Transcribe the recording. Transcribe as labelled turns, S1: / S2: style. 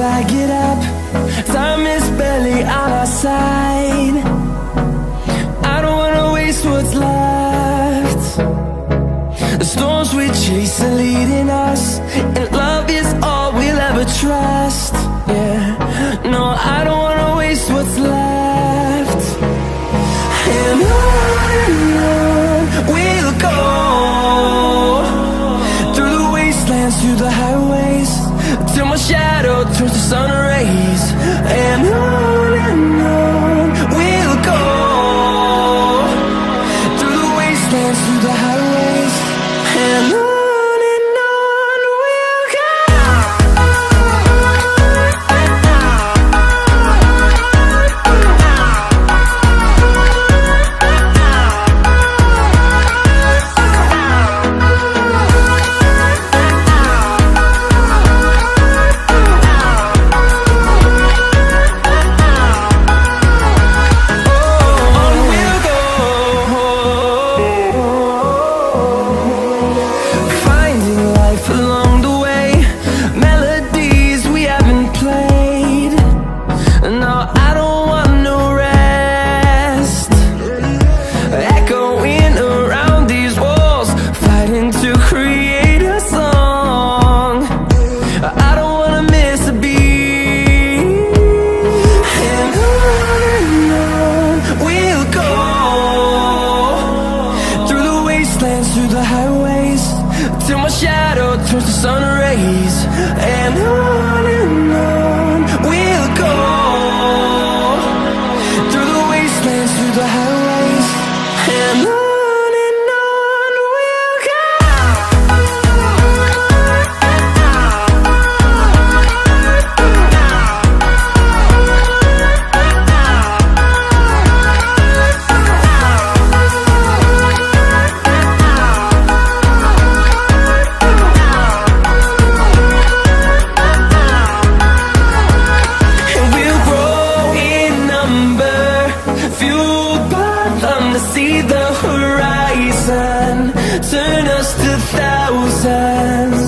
S1: I get up. Time is barely on our side. I don't wanna waste what's left. The storms we chase are leading us, and love is all we'll ever trust. Yeah, no, I don't wanna waste what's left. And on we'll go, through the wastelands, through the highways, till my shadow turns to sun rays. And on we'll go, through the wastelands, through the highways, and on we'll go. Through the highways, till my shadow turns to sun rays. And on we'll go, through the wastelands, through the highways, and on we'll go. See the horizon, turn us to thousands.